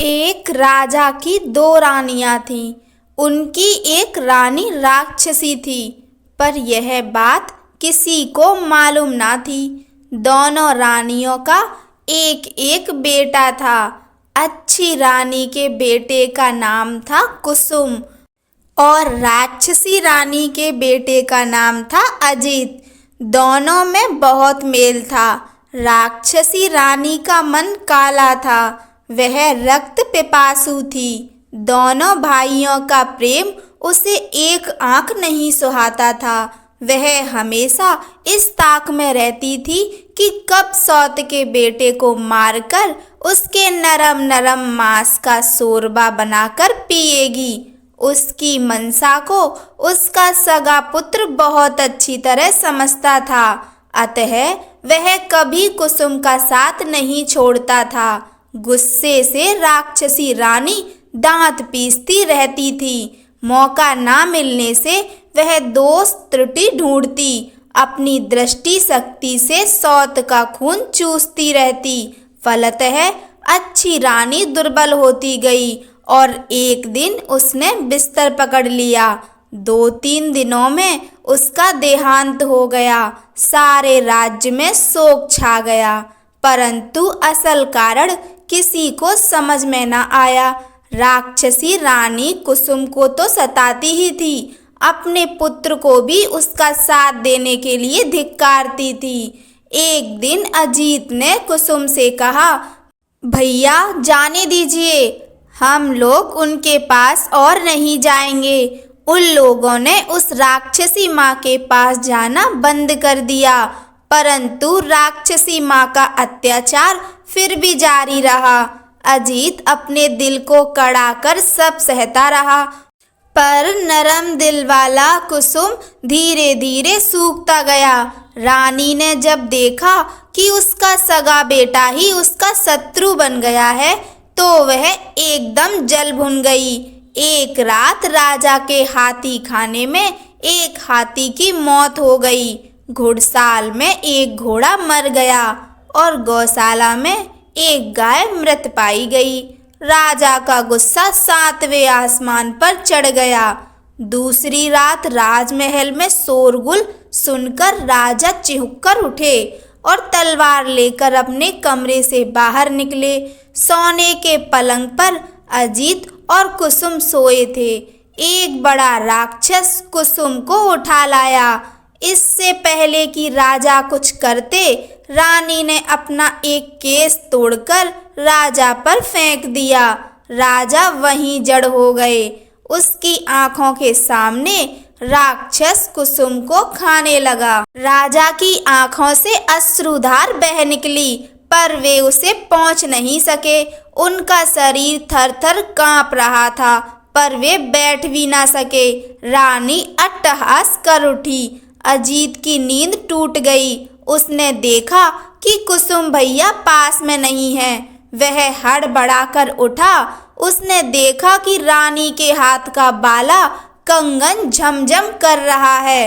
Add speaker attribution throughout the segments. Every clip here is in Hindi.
Speaker 1: एक राजा की दो रानियां थीं। उनकी एक रानी राक्षसी थी, पर यह बात किसी को मालूम ना थी। दोनों रानियों का एक एक बेटा था। अच्छी रानी के बेटे का नाम था कुसुम और राक्षसी रानी के बेटे का नाम था अजीत। दोनों में बहुत मेल था। राक्षसी रानी का मन काला था, वह रक्त पिपासु थी। दोनों भाइयों का प्रेम उसे एक आंख नहीं सुहाता था। वह हमेशा इस ताक में रहती थी कि कब सौत के बेटे को मारकर उसके नरम नरम मांस का शोरबा बनाकर पिएगी। उसकी मनसा को उसका सगा पुत्र बहुत अच्छी तरह समझता था, अतः वह कभी कुसुम का साथ नहीं छोड़ता था। गुस्से से राक्षसी रानी दांत पीसती रहती थी। मौका ना मिलने से वह दोष त्रुटि ढूंढती, अपनी दृष्टि शक्ति से सौत का खून चूसती रहती। फलतः अच्छी रानी दुर्बल होती गई और एक दिन उसने बिस्तर पकड़ लिया। 2-3 दिनों में उसका देहांत हो गया। सारे राज्य में शोक छा गया, परंतु असल कारण किसी को समझ में न आया। राक्षसी रानी कुसुम को तो सताती ही थी, अपने पुत्र को भी उसका साथ देने के लिए धिक्कारती थी। एक दिन अजीत ने कुसुम से कहा, भैया जाने दीजिए, हम लोग उनके पास और नहीं जाएंगे। उन लोगों ने उस राक्षसी माँ के पास जाना बंद कर दिया, परंतु राक्षसी माँ का अत्याचार फिर भी जारी रहा। अजीत अपने दिल को कड़ा कर सब सहता रहा, पर नरम दिल वाला कुसुम धीरे धीरे सूखता गया। रानी ने जब देखा कि उसका सगा बेटा ही उसका शत्रु बन गया है, तो वह एकदम जल भुन गई। एक रात राजा के हाथी खाने में एक हाथी की मौत हो गई। घुड़साल में एक घोड़ा मर गया और गौशाला में एक गाय मृत पाई गई। राजा का गुस्सा 7वें आसमान पर चढ़ गया। दूसरी रात राजमहल में शोरगुल सुनकर राजा चिहुककर उठे और तलवार लेकर अपने कमरे से बाहर निकले। सोने के पलंग पर अजीत और कुसुम सोए थे। एक बड़ा राक्षस कुसुम को उठा लाया। इससे पहले कि राजा कुछ करते, रानी ने अपना एक केस तोड़कर राजा पर फेंक दिया। राजा वहीं जड़ हो गए। उसकी आंखों के सामने राक्षस कुसुम को खाने लगा। राजा की आंखों से अश्रुधार बह निकली, पर वे उसे पहुंच नहीं सके। उनका शरीर थर थर कांप रहा था, पर वे बैठ भी ना सके। रानी अट्टहास कर उठी। अजीत की नींद टूट गई। उसने देखा कि कुसुम भैया पास में नहीं है। वह हड़बड़ाकर उठा। उसने देखा कि रानी के हाथ का बाला कंगन झमझम कर रहा है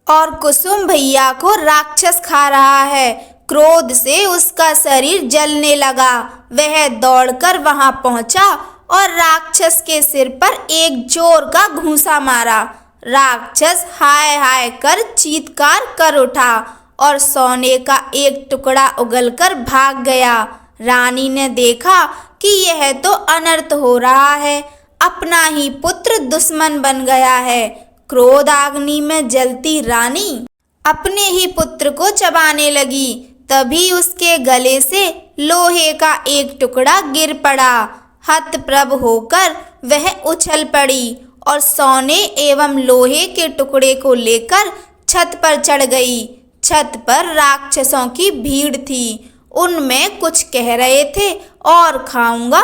Speaker 1: और कुसुम भैया को राक्षस खा रहा है। क्रोध से उसका शरीर जलने लगा। वह दौड़कर वहां पहुंचा और राक्षस के सिर पर एक जोर का घूंसा मारा। राक्षस हाय हाय कर चीत्कार कर उठा और सोने का एक टुकड़ा उगलकर भाग गया। रानी ने देखा कि यह तो अनर्थ हो रहा है, अपना ही पुत्र दुश्मन बन गया है। क्रोध अग्नि में जलती रानी अपने ही पुत्र को चबाने लगी। तभी उसके गले से लोहे का एक टुकड़ा गिर पड़ा। हतप्रभ होकर वह उछल पड़ी और सोने एवं लोहे के टुकड़े को लेकर छत पर चढ़ गई। छत पर राक्षसों की भीड़ थी। उनमें कुछ कह रहे थे और खाऊंगा,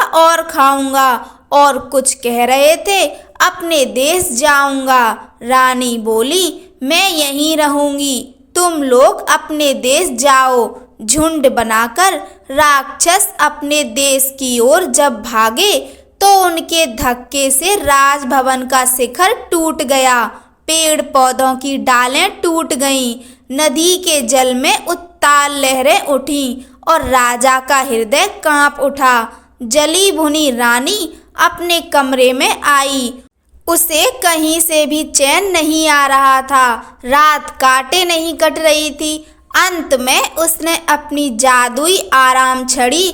Speaker 1: और कुछ कह रहे थे अपने देश जाऊंगा। रानी बोली, मैं यहीं रहूंगी, तुम लोग अपने देश जाओ। झुंड बनाकर राक्षस अपने देश की ओर जब भागे, तो उनके धक्के से राजभवन का शिखर टूट गया। पेड़ पौधों की डालें टूट गईं। नदी के जल में उत्ताल लहरें उठीं और राजा का हृदय कांप उठा। जली भुनी रानी अपने कमरे में आई। उसे कहीं से भी चैन नहीं आ रहा था। रात काटे नहीं कट रही थी। अंत में उसने अपनी जादुई आराम छड़ी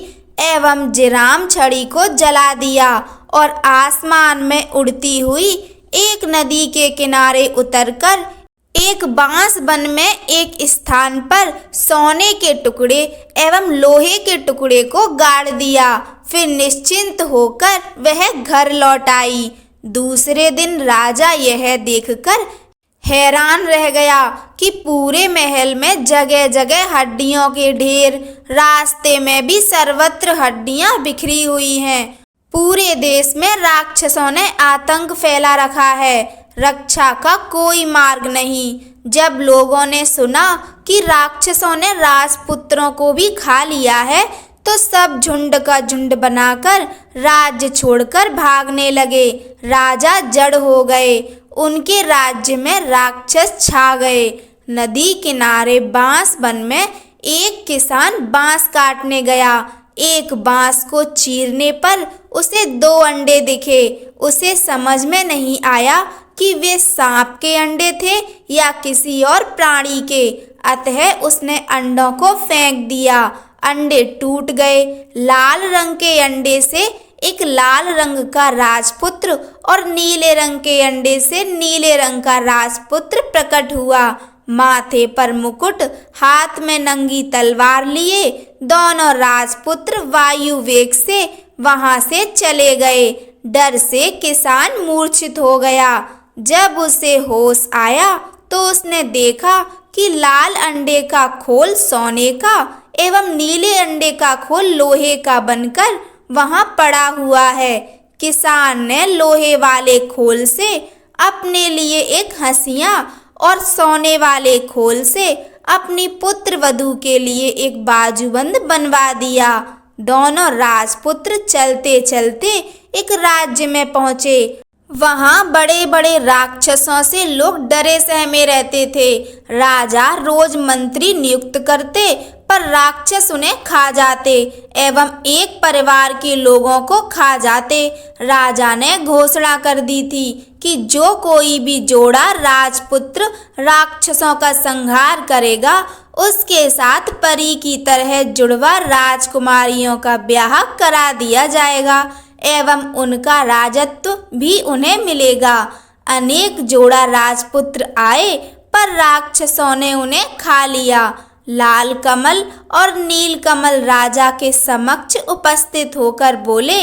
Speaker 1: एवं जिराम छड़ी को जला दिया और आसमान में उड़ती हुई एक नदी के किनारे उतरकर एक बांस वन में एक स्थान पर सोने के टुकड़े एवं लोहे के टुकड़े को गाड़ दिया। फिर निश्चिंत होकर वह घर लौट आई। दूसरे दिन राजा यह देखकर हैरान रह गया कि पूरे महल में जगह जगह हड्डियों के ढेर, रास्ते में भी सर्वत्र हड्डियां बिखरी हुई हैं। पूरे देश में राक्षसों ने आतंक फैला रखा है। रक्षा का कोई मार्ग नहीं। जब लोगों ने सुना कि राक्षसों ने राजपुत्रों को भी खा लिया है तो सब झुंड का झुंड बनाकर राज्य छोड़कर भागने लगे। राजा जड़ हो गए। उनके राज्य में राक्षस छा गए। नदी किनारे बांस वन में एक किसान बांस काटने गया। एक बांस को चीरने पर उसे 2 अंडे दिखे। उसे समझ में नहीं आया कि वे सांप के अंडे थे या किसी और प्राणी के। अतः उसने अंडों को फेंक दिया। अंडे टूट गए। लाल रंग के अंडे से एक लाल रंग का राजपुत्र और नीले रंग के अंडे से नीले रंग का राजपुत्र प्रकट हुआ। माथे पर मुकुट, हाथ में नंगी तलवार लिए दोनों राजपुत्र वायु वेग से वहां से चले गए। डर से किसान मूर्छित हो गया। जब उसे होश आया तो उसने देखा कि लाल अंडे का खोल सोने का एवं नीले अंडे का खोल लोहे का बनकर वहां पड़ा हुआ है। किसान ने लोहे वाले खोल से अपने लिए एक हंसिया और सोने वाले खोल से अपनी पुत्र वधू के लिए एक बाजूबंद बनवा दिया। दोनों राजपुत्र चलते चलते एक राज्य में पहुंचे। वहां बड़े बड़े राक्षसों से लोग डरे सहमे रहते थे। राजा रोज मंत्री नियुक्त करते पर राक्षस उन्हें खा जाते एवं एक परिवार के लोगों को खा जाते। राजा ने घोषणा कर दी थी कि जो कोई भी जोड़ा राजपुत्र राक्षसों का संहार करेगा उसके साथ परी की तरह जुड़वा राजकुमारियों का ब्याह करा दिया जाएगा एवं उनका राजत्व भी उन्हें मिलेगा। अनेक जोड़ा राजपुत्र आए पर राक्षसों ने उन्हें खा लिया। लाल कमल और नील कमल राजा के समक्ष उपस्थित होकर बोले,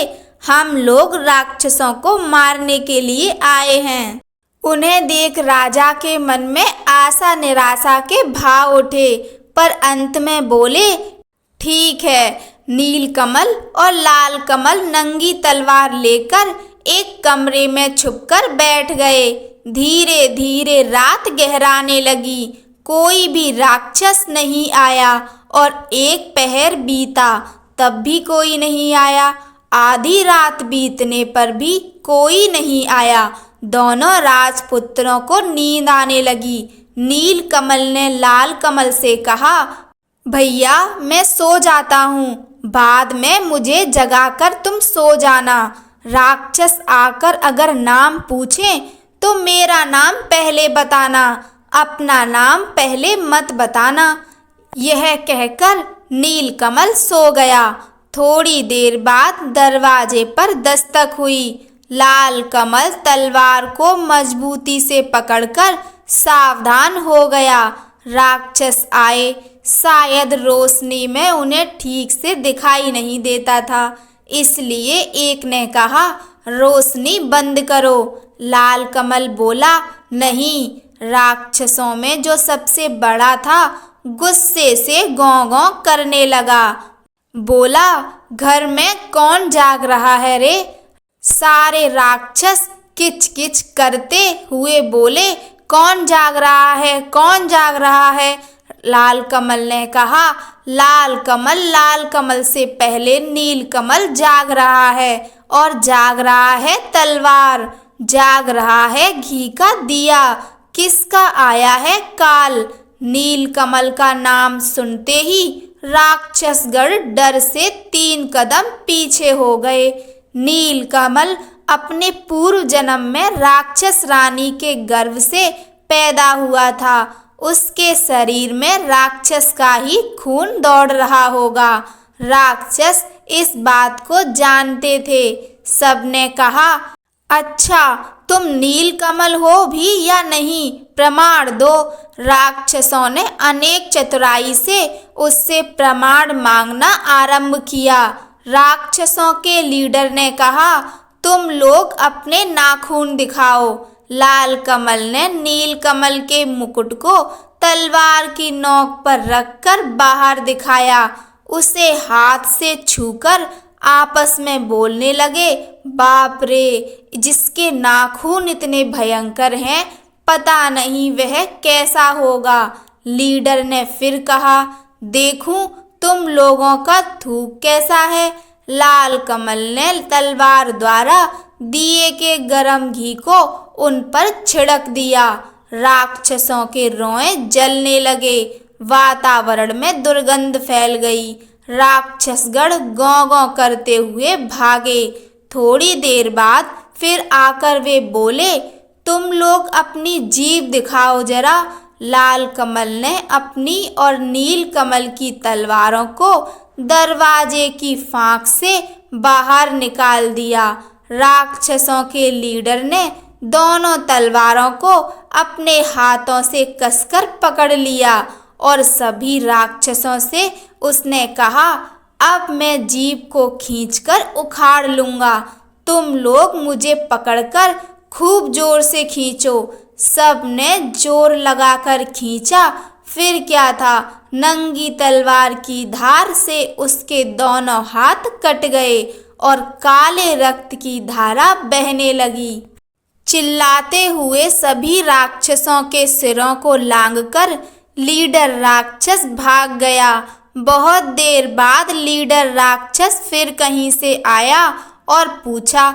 Speaker 1: हम लोग राक्षसों को मारने के लिए आए हैं। उन्हें देख राजा के मन में आशा निराशा के भाव उठे पर अंत में बोले, ठीक है। नील कमल और लाल कमल नंगी तलवार लेकर एक कमरे में छुपकर बैठ गए। धीरे धीरे रात गहराने लगी। कोई भी राक्षस नहीं आया और एक पहर बीता तब भी कोई नहीं आया। आधी रात बीतने पर भी कोई नहीं आया। दोनों राजपुत्रों को नींद आने लगी। नील कमल ने लाल कमल से कहा, भैया मैं सो जाता हूँ, बाद में मुझे जगाकर तुम सो जाना। राक्षस आकर अगर नाम पूछें तो मेरा नाम पहले बताना, अपना नाम पहले मत बताना। यह कहकर नीलकमल सो गया। थोड़ी देर बाद दरवाजे पर दस्तक हुई। लाल कमल तलवार को मजबूती से पकड़कर सावधान हो गया। राक्षस आए। शायद रोशनी में उन्हें ठीक से दिखाई नहीं देता था, इसलिए एक ने कहा, रोशनी बंद करो। लाल कमल बोला, नहीं। राक्षसों में जो सबसे बड़ा था गुस्से से गौं गौं करने लगा। बोला, घर में कौन जाग रहा है रे? सारे राक्षस किच किच करते हुए बोले, कौन जाग रहा है, कौन जाग रहा है? लाल कमल ने कहा, लाल कमल से पहले नील कमल जाग रहा है, और जाग रहा है तलवार, जाग रहा है घी का दिया। किसका आया है काल? नील कमल का नाम सुनते ही राक्षसगण डर से 3 कदम पीछे हो गए। नीलकमल अपने पूर्व जन्म में राक्षस रानी के गर्भ से पैदा हुआ था। उसके शरीर में राक्षस का ही खून दौड़ रहा होगा। राक्षस इस बात को जानते थे। सबने कहा, अच्छा, तुम नीलकमल हो भी या नहीं, प्रमाण दो। राक्षसों ने अनेक चतुराई से उससे प्रमाण मांगना आरंभ किया। राक्षसों के लीडर ने कहा, तुम लोग अपने नाखून दिखाओ। लाल कमल ने नीलकमल के मुकुट को तलवार की नोक पर रखकर बाहर दिखाया। उसे हाथ से छूकर आपस में बोलने लगे, बाप रे, जिसके नाखून इतने भयंकर हैं, पता नहीं वह कैसा होगा। लीडर ने फिर कहा, देखूं तुम लोगों का थूक कैसा है। लाल कमल ने तलवार द्वारा दिए के गरम घी को उन पर छिड़क दिया। राक्षसों के रोएं जलने लगे। वातावरण में दुर्गंध फैल गई। राक्षसगण गौं गौं करते हुए भागे। थोड़ी देर बाद फिर आकर वे बोले, तुम लोग अपनी जीभ दिखाओ जरा। लाल कमल ने अपनी और नील कमल की तलवारों को दरवाजे की फांक से बाहर निकाल दिया। राक्षसों के लीडर ने दोनों तलवारों को अपने हाथों से कसकर पकड़ लिया और सभी राक्षसों से उसने कहा, अब मैं जीभ को खींचकर उखाड़ लूंगा। तुम लोग मुझे पकड़कर खूब जोर से खींचो। सब ने जोर लगाकर खींचा। फिर क्या था, नंगी तलवार की धार से उसके दोनों हाथ कट गए और काले रक्त की धारा बहने लगी। चिल्लाते हुए सभी राक्षसों के सिरों को लांघकर लीडर राक्षस भाग गया। बहुत देर बाद लीडर राक्षस फिर कहीं से आया और पूछा,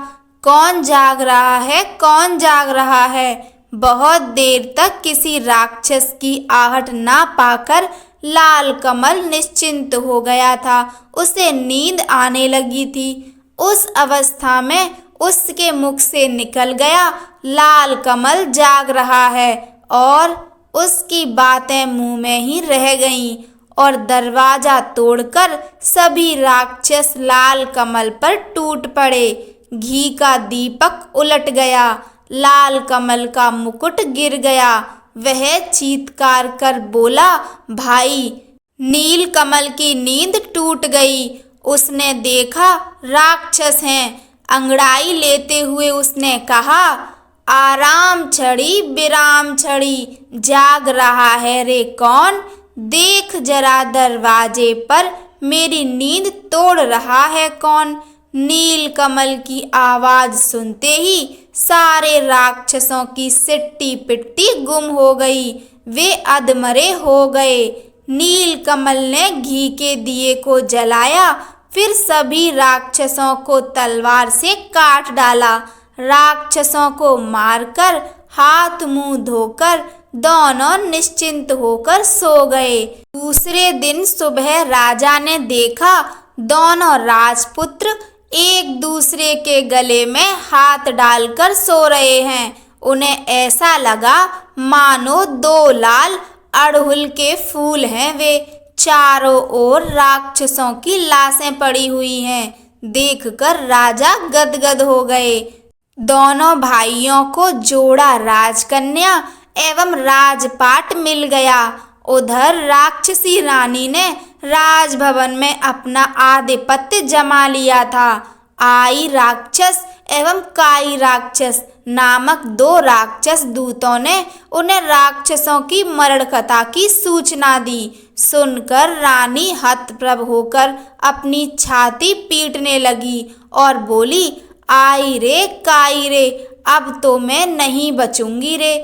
Speaker 1: कौन जाग रहा है, कौन जाग रहा है। बहुत देर तक किसी राक्षस की आहट ना पाकर लाल कमल निश्चिंत हो गया था। उसे नींद आने लगी थी। उस अवस्था में उसके मुख से निकल गया, लाल कमल जाग रहा है, और उसकी बातें मुंह में ही रह गईं और दरवाजा तोड़कर सभी राक्षस लाल कमल पर टूट पड़े। घी का दीपक उलट गया। लाल कमल का मुकुट गिर गया। वह चीत्कार कर बोला, भाई, नील कमल की नींद टूट गई। उसने देखा राक्षस हैं। अंगड़ाई लेते हुए उसने कहा, आराम छड़ी विराम छड़ी, जाग रहा है रे कौन। देख जरा दरवाजे पर मेरी नींद तोड़ रहा है कौन। नील कमल की आवाज सुनते ही सारे राक्षसों की सिट्टी पिट्टी गुम हो गई। वे अधमरे हो गए। नील कमल ने घी के दिए को जलाया, फिर सभी राक्षसों को तलवार से काट डाला। राक्षसों को मारकर हाथ मुंह धोकर दोनों निश्चिंत होकर सो गए। दूसरे दिन सुबह राजा ने देखा दोनों राजपुत्र एक दूसरे के गले में हाथ डालकर सो रहे हैं। उन्हें ऐसा लगा मानो 2 लाल अड़हुल के फूल हैं वे। चारों ओर राक्षसों की लाशें पड़ी हुई हैं। देखकर राजा गदगद हो गए। दोनों भाइयों को जोड़ा राजकन्या एवं राजपाट मिल गया। उधर राक्षसी रानी ने राजभवन में अपना आधिपत्य जमा लिया था। आई राक्षस एवं काई राक्षस नामक 2 राक्षस दूतों ने उन्हें राक्षसों की मरण कथा की सूचना दी। सुनकर रानी हतप्रभ होकर अपनी छाती पीटने लगी और बोली, आई रे काई रे, अब तो मैं नहीं बचूंगी रे।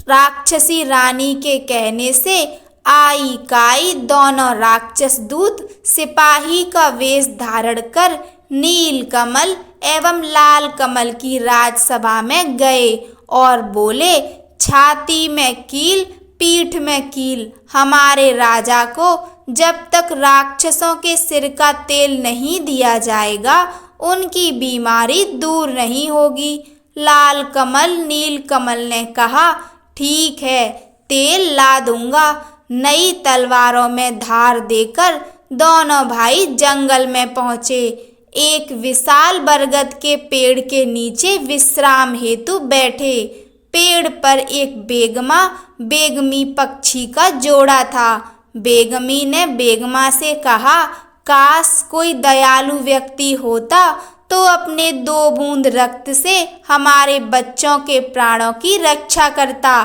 Speaker 1: राक्षसी रानी के कहने से आई काई दोनों राक्षस दूत सिपाही का वेश धारण कर नील कमल एवं लाल कमल की राजसभा में गए और बोले, छाती में कील पीठ में कील, हमारे राजा को जब तक राक्षसों के सिर का तेल नहीं दिया जाएगा उनकी बीमारी दूर नहीं होगी। लाल कमल नील कमल ने कहा, ठीक है, तेल ला दूंगा। नई तलवारों में धार देकर दोनों भाई जंगल में पहुंचे। एक विशाल बरगद के पेड़ के नीचे विश्राम हेतु बैठे। पेड़ पर एक बेगमा बेगमी पक्षी का जोड़ा था। बेगमी ने बेगमा से कहा, काश कोई दयालु व्यक्ति होता तो अपने 2 बूंद रक्त से हमारे बच्चों के प्राणों की रक्षा करता।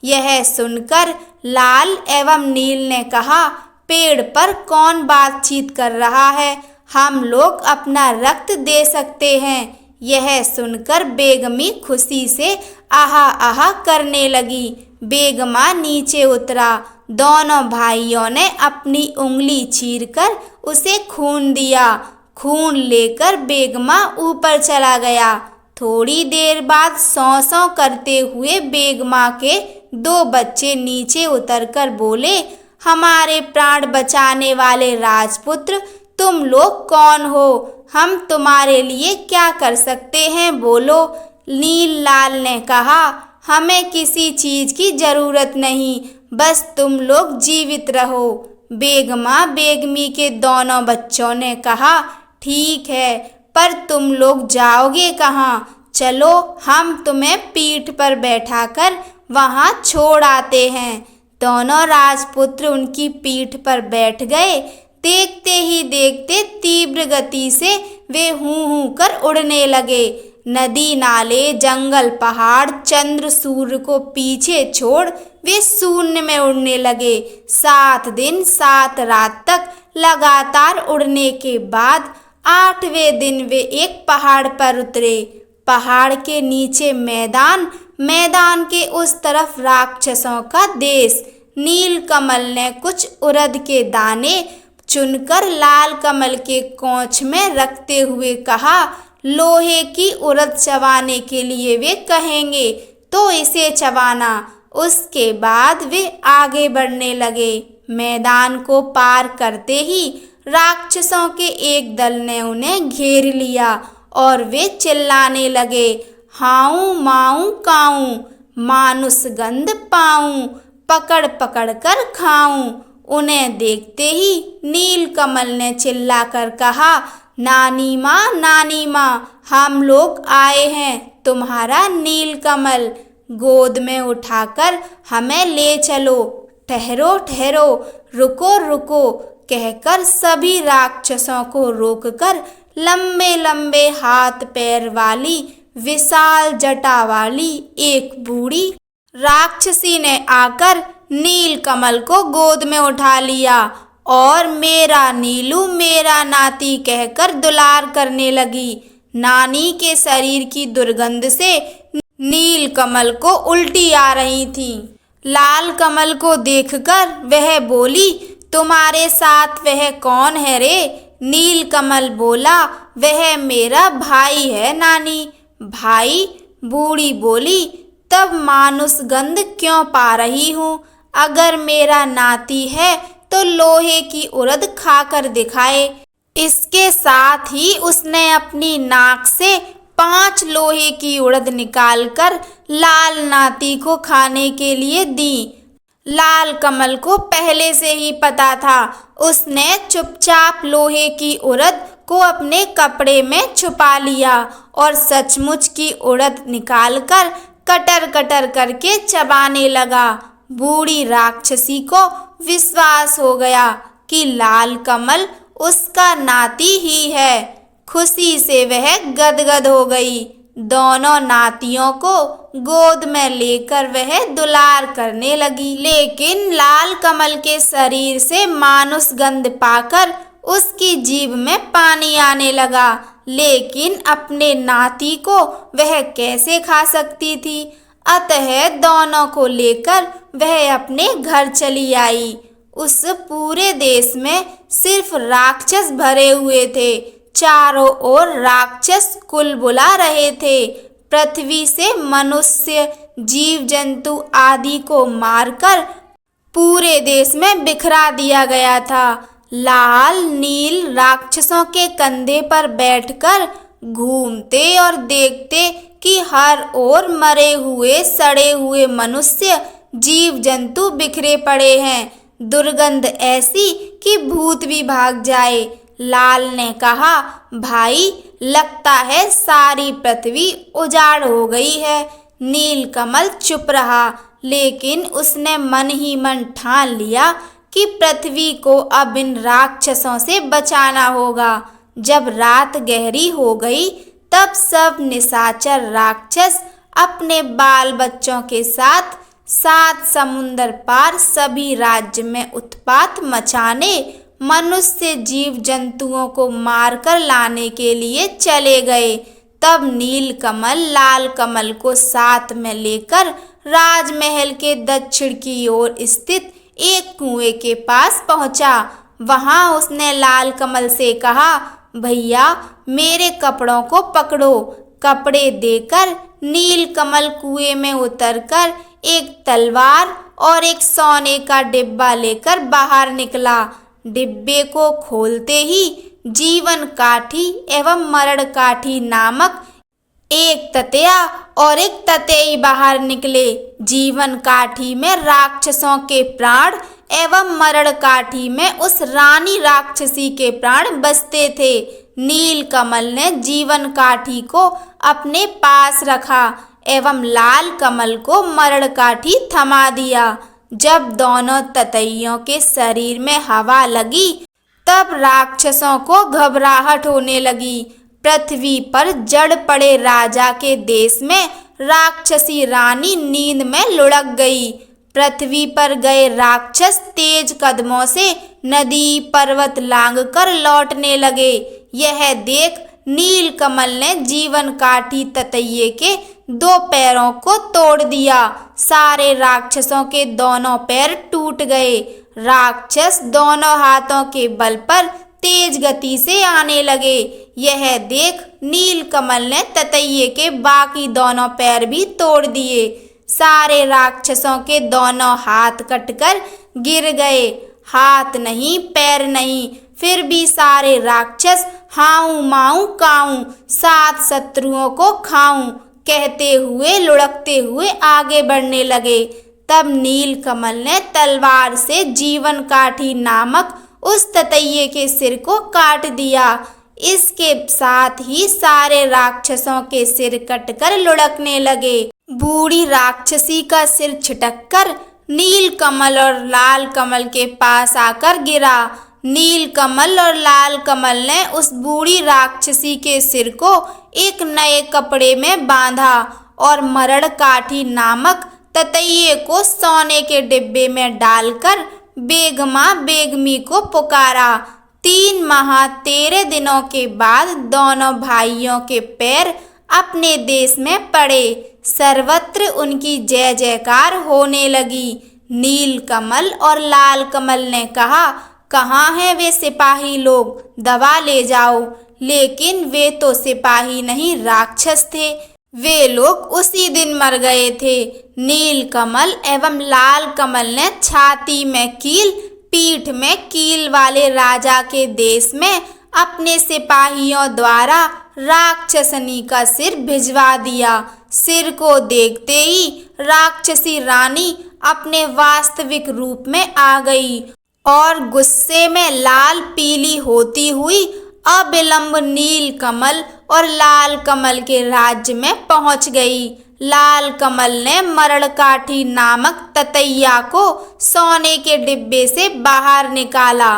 Speaker 1: यह सुनकर लाल एवं नील ने कहा, पेड़ पर कौन बातचीत कर रहा है, हम लोग अपना रक्त दे सकते हैं। यह सुनकर बेगमी खुशी से आहा आहा करने लगी। बेगमा नीचे उतरा। दोनों भाइयों ने अपनी उंगली चीरकर उसे खून दिया। खून लेकर बेगमा ऊपर चला गया। थोड़ी देर बाद सौं सौं करते हुए बेगमा के 2 बच्चे नीचे उतरकर बोले, हमारे प्राण बचाने वाले राजपुत्र, तुम लोग कौन हो? हम तुम्हारे लिए क्या कर सकते हैं, बोलो। नील लाल ने कहा, हमें किसी चीज की जरूरत नहीं, बस तुम लोग जीवित रहो। बेगमा बेगमी के दोनों बच्चों ने कहा, ठीक है, पर तुम लोग जाओगे कहाँ? चलो, हम तुम्हें पीठ पर बैठाकर वहाँ छोड़ आते हैं। दोनों राजपुत्र उनकी पीठ पर बैठ गए। देखते ही देखते तीव्र गति से वे हूँ हूँ कर उड़ने लगे। नदी नाले जंगल पहाड़ चंद्र सूर्य को पीछे छोड़ वे शून्य में उड़ने लगे। 7 दिन 7 रात तक लगातार उड़ने के बाद 8वें दिन वे एक पहाड़ पर उतरे। पहाड़ के नीचे मैदान, मैदान के उस तरफ राक्षसों का देश। नील कमल ने कुछ उड़द के दाने चुनकर लाल कमल के कोंच में रखते हुए कहा, लोहे की उड़द चबाने के लिए वे कहेंगे तो इसे चबाना। उसके बाद वे आगे बढ़ने लगे। मैदान को पार करते ही राक्षसों के एक दल ने उन्हें घेर लिया और वे चिल्लाने लगे, हाऊ माऊ काऊ, मानुष गंध पाऊं, पकड़ पकड़ कर खाऊं। उन्हें देखते ही नील कमल ने चिल्लाकर कहा, नानी माँ, हम लोग आए हैं, तुम्हारा नील कमल, गोद में उठाकर हमें ले चलो। ठहरो ठहरो, रुको रुको, कहकर सभी राक्षसों को रोककर लंबे लंबे हाथ पैर वाली विशाल जटा वाली एक बूढ़ी राक्षसी ने आकर नील कमल को गोद में उठा लिया और मेरा नीलू मेरा नाती कहकर दुलार करने लगी। नानी के शरीर की दुर्गंध से नील कमल को उल्टी आ रही थी। लाल कमल को देखकर वह बोली, तुम्हारे साथ वह कौन है रे? नील कमल बोला, वह मेरा भाई है नानी। भाई? बूढ़ी बोली, तब मानुष गंध क्यों पा रही हूँ? अगर मेरा नाती है तो लोहे की उड़द खाकर दिखाए। इसके साथ ही उसने अपनी नाक से 5 लोहे की उड़द निकालकर लाल नाती को खाने के लिए दी। लाल कमल को पहले से ही पता था। उसने चुपचाप लोहे की उड़द को अपने कपड़े में छुपा लिया और सचमुच की उड़द निकालकर कटर कटर करके चबाने लगा। बूढ़ी राक्षसी को विश्वास हो गया कि लाल कमल उसका नाती ही है। खुशी से वह गदगद हो गई। दोनों नातियों को गोद में लेकर वह दुलार करने लगी। लेकिन लाल कमल के शरीर से मानुष गंध पाकर उसकी जीभ में पानी आने लगा। लेकिन अपने नाती को वह कैसे खा सकती थी? अतः दोनों को लेकर वह अपने घर चली आई। उस पूरे देश में सिर्फ राक्षस भरे हुए थे। चारों ओर राक्षस कुल बुला रहे थे। पृथ्वी से मनुष्य जीव जंतु आदि को मारकर पूरे देश में बिखरा दिया गया था। लाल नील राक्षसों के कंधे पर बैठकर घूमते और देखते कि हर ओर मरे हुए सड़े हुए मनुष्य जीव जंतु बिखरे पड़े हैं, दुर्गंध ऐसी कि भूत भी भाग जाए। लाल ने कहा, भाई लगता है सारी पृथ्वी उजाड़ हो गई है। नीलकमल चुप रहा, लेकिन उसने मन ही मन ठान लिया कि पृथ्वी को अब इन राक्षसों से बचाना होगा। जब रात गहरी हो गई तब सब निशाचर राक्षस अपने बाल बच्चों के साथ 7 समुंदर पार सभी राज्य में उत्पात मचाने, मनुष्य जीव जंतुओं को मारकर लाने के लिए चले गए। तब नीलकमल लाल कमल को साथ में लेकर राजमहल के दक्षिण की ओर स्थित एक कुएं के पास पहुंचा। वहां उसने लाल कमल से कहा, भैया मेरे कपड़ों को पकड़ो। कपड़े देकर नीलकमल कुएं में उतरकर एक तलवार और एक सोने का डिब्बा लेकर बाहर निकला। डिब्बे को खोलते ही जीवन काठी एवं मरण काठी नामक एक ततैया और एक ततैई बाहर निकले। जीवन काठी में राक्षसों के प्राण एवं मरण काठी में उस रानी राक्षसी के प्राण बसते थे। नीलकमल ने जीवन काठी को अपने पास रखा एवं लाल कमल को मरण काठी थमा दिया। जब दोनों ततैयों के शरीर में हवा लगी तब राक्षसों को घबराहट होने लगी। पृथ्वी पर जड़ पड़े राजा के देश में राक्षसी रानी नींद में लुढ़क गई। पृथ्वी पर गए राक्षस तेज कदमों से नदी पर्वत लांघकर लौटने लगे। यह देख नीलकमल ने जीवन काठी ततैये के 2 पैरों को तोड़ दिया। सारे राक्षसों के दोनों पैर टूट गए। राक्षस दोनों हाथों के बल पर तेज गति से आने लगे। यह देख नीलकमल ने ततैये के बाकी दोनों पैर भी तोड़ दिए। सारे राक्षसों के दोनों हाथ कटकर गिर गए। हाथ नहीं, पैर नहीं, फिर भी सारे राक्षस हाऊ माऊ काऊ 7 शत्रुओं को खाऊं कहते हुए लुढ़कते हुए आगे बढ़ने लगे। तब नीलकमल ने तलवार से जीवन काठी नामक उस ततैये के सिर को काट दिया। इसके साथ ही सारे राक्षसों के सिर कटकर लुढ़कने लगे। बूढ़ी राक्षसी का सिर छिटककर नीलकमल और लाल कमल के पास आकर गिरा। नीलकमल और लाल कमल ने उस बूढ़ी राक्षसी के सिर को एक नए कपड़े में बांधा और मरण काठी नामक ततैये को सोने के डिब्बे में डालकर बेगमा बेगमी को पुकारा। 3 माह 13 दिनों के बाद दोनों भाइयों के पैर अपने देश में पड़े। सर्वत्र उनकी जय जयकार होने लगी। नीलकमल और लाल कमल ने कहा, कहाँ हैं वे सिपाही लोग, दवा ले जाओ। लेकिन वे तो सिपाही नहीं राक्षस थे। वे लोग उसी दिन मर गए थे। नीलकमल एवं लाल कमल ने छाती में कील, पीठ में कील वाले राजा के देश में अपने सिपाहियों द्वारा राक्षसनी का सिर भिजवा दिया। सिर को देखते ही राक्षसी रानी अपने वास्तविक रूप में आ गई और गुस्से में लाल पीली होती हुई अविलंब नीलकमल और लाल कमल के राज्य में पहुंच गई। लाल कमल ने मरण काठी नामक ततैया को सोने के डिब्बे से बाहर निकाला।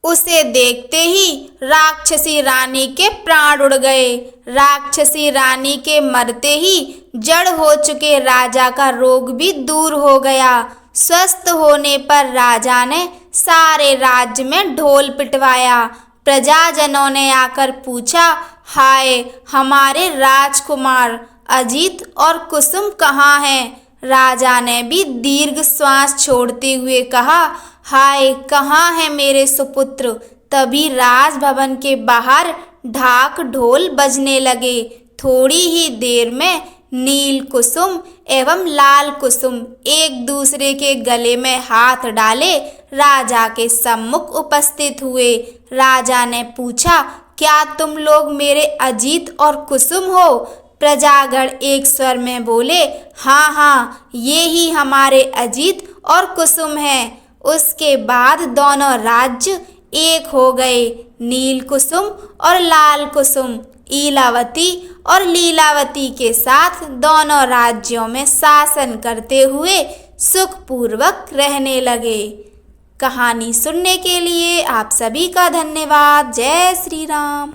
Speaker 1: उसे देखते ही राक्षसी रानी के प्राण उड़ गए। राक्षसी रानी के मरते ही जड़ हो चुके राजा का रोग भी दूर हो गया। स्वस्थ होने पर राजा ने सारे राज्य में ढोल पिटवाया। प्रजाजनों ने आकर पूछा, हाय हमारे राजकुमार अजीत और कुसुम कहाँ हैं? राजा ने भी दीर्घ श्वास छोड़ते हुए कहा, हाय कहाँ है मेरे सुपुत्र? तभी राजभवन के बाहर ढाक ढोल बजने लगे। थोड़ी ही देर में नील कुसुम एवं लाल कुसुम एक दूसरे के गले में हाथ डाले राजा के सम्मुख उपस्थित हुए। राजा ने पूछा, क्या तुम लोग मेरे अजीत और कुसुम हो? प्रजागण एक स्वर में बोले, हाँ हाँ, ये ही हमारे अजीत और कुसुम हैं। उसके बाद दोनों राज्य एक हो गए। नील कुसुम और लाल कुसुम ईलावती और लीलावती के साथ दोनों राज्यों में शासन करते हुए सुखपूर्वक रहने लगे। कहानी सुनने के लिए आप सभी का धन्यवाद। जय श्री राम।